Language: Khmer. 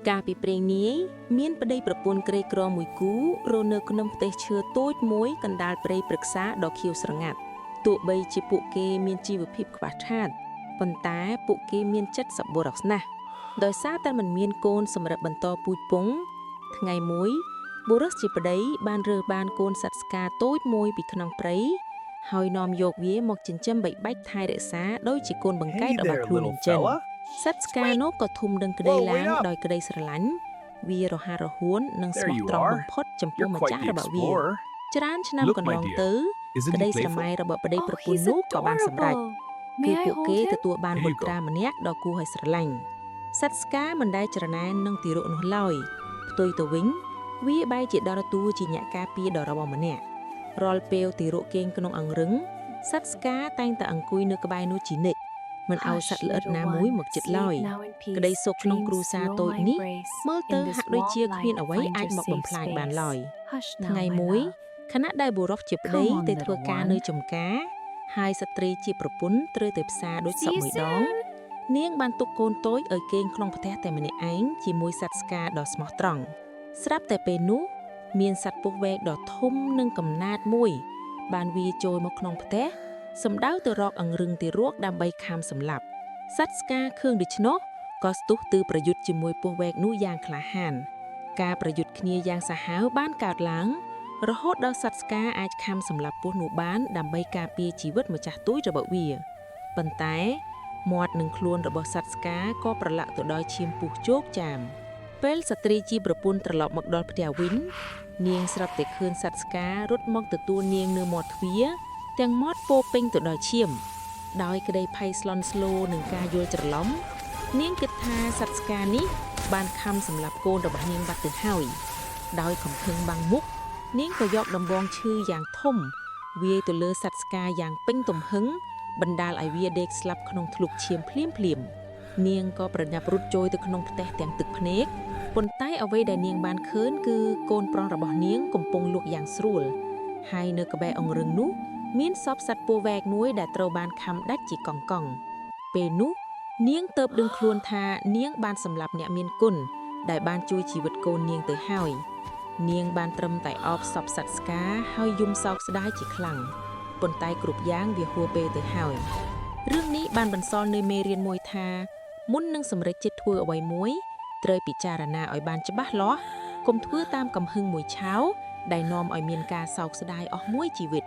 ការពីព្រេងនេះមានប្តីប្រពន្ធក្រីក្រមួយគូរស់នៅក្នុងផ្ទះឈើតូចមួយកណ្ដាលព្រៃព្រឹក្សាដ៏ខៀវស្រងាត់ទោះបីជាពួកគេមានជីវភាពខ្វះខាតប៉ុន្តែពួកគេមានចិត្តសប្បុរសណាស់ដោយសារតែមិនមានកូនសម្រាប់បន្តពូជពង្សថ្ងៃមួយបុរសជាប្តីបានរើសបានកូនសត្វស្កាតូចមួយពីក្នុងព្រៃហើយនាំយកវាមកចិញ្ចឹមបីបាច់ថែរក្សាដោយជាកូនបង្កើតរបស់ខ្លួនអញ្ចឹងសត្វស្កានោះក៏ធំដឹងក្តីឡើងដោយក្តីស្រឡាញ់វារហ័សរហួននិងស្មោះត្រង់បំផុតចំពោះម្ចាស់របស់វាច្រើនឆ្នាំកន្លងទៅក្តីស្រមៃរបស់ប្តីប្រពន្ធនោះក៏បានសម្រេចគឺពួកគេទទួលបានបុត្រាម្នាក់ដ៏គួរឲ្យស្រឡាញ់សត្វស្កាមិនដែលច្រណែននឹងទារកនោះឡើយផ្ទុយទៅវិញវាបែរជាដរតួជាអ្នកការពារដ៏រឹងម្នាក់រាល់ពេលទារកគេងក្នុងអង្រឹងសត្វស្កាតែងតែអង្គុយនៅក្បែរនោះជានិច្ចមិនឲ្យសត្វល្អិតណាមួយមកជិតឡើយក្តីសុខក្នុងគ្រួសារតូចនេះមើលទៅហាក់ដូចជាគ្មានអ្វីអាចមកបំផ្លាញបានឡើយថ្ងៃមួយខណៈដែលបុរសជាប្តីទៅធ្វើការនៅចំការហើយស្ត្រីជាប្រពន្ធត្រូវទៅផ្សារដូចសពមួយដងនាងបានទុកកូនតូចឲ្យគេងក្នុងផ្ទះតែម្នាក់ឯងជាមួយសត្វស្កាដ៏ស្មោះត្រង់ស្រាប់តែពេលនោះមានសត្វពស់វែកដ៏ធំនិងកំណាតមួយបានវារចូលមកក្នុងផ្ទះសម្ដៅទៅរកអង្រឹងទារកដើម្បីខាំសម្លាប់សត្វស្កាឃើញដូច្នោះក៏ស្ទុះទើប្រយុទ្ធជាមួយពស់វែកនោះយ៉ាងក្លាហានការប្រយុទ្ធគ្នាយ៉ាងសាហាវបានកើតឡើងរហូតដល់សត្វស្កាអាចខាំសម្លាប់ពស់នោះបានដើម្បីការពារជីវិតម្ចាស់ទូចរបស់វាប៉ុន្តែមាត់និងខ្លួនរបស់សត្វស្កាក៏ប្រឡាក់ទៅដោយឈាមពុះជោកចាមពេលស្ត្រីជាប្រពន្ធត្រឡប់មកដល់ផ្ទះវិញនាងស្រាប់តែឃើញសត្វស្ការត់មកទទួលនាងនៅមាត់ទ្វារទាំងមាត់ពោពេញទៅដោយឈាមដោយក្តីភ័យស្លន់ស្លោនឹងការយល់ច្រឡំនាងគិតថាសត្វស្កានេះបានខំសម្លាប់កូនរបស់នាងបាត់ទៅហើយដោយកំភឹងបាំងមុខនាងក៏យកដំបងឈើយ៉ាងធំវាយទៅលើសត្វស្កាយ៉ាងពេញទំហឹងបណ្ដាលឲ្យវាដេកស្លាប់ក្នុងធ្លុកឈាមភ្លាមនាងក៏ប្រញាប់រត់ចូលទៅក្នុងផ្ទះទាំងទឹកភ្នែកប៉ុន្តែអ្វីដែលនាងបានឃើញគឺកូនប្រុសរបស់នាងកំពុងលក់យ៉ាងស្រួលហើយនៅក្បែរអង្រឹងនោះមានសពសត្វពស់វែកមួយដែលត្រូវបានខំដាច់ជាកង់កង់ពេលនោះនាងទៅដឹងខ្លួនថានាងបានសម្លាប់អ្នកមានគុណដែលបានជួយជីវិតកូននាងទៅហើយនាងបានត្រឹមតែអបសពសត្វស្កាហើយយំសោកស្ដាយជាខ្លាំងប៉ុន្តែគ្រប់យ៉ាងវាហួសពេលទៅហើយរឿងនេះបានបន្សល់នៅមេរៀនមួយថាមុននឹងសម្រេចចិត្តធ្វើអ្វីមួយត្រូវពិចារណាឲ្យបានច្បាស់លាស់កុំធ្វើតាមកំហឹងមួយឆាវដែលនាំឲ្យមានការសោកស្ដាយអស់មួយជីវិត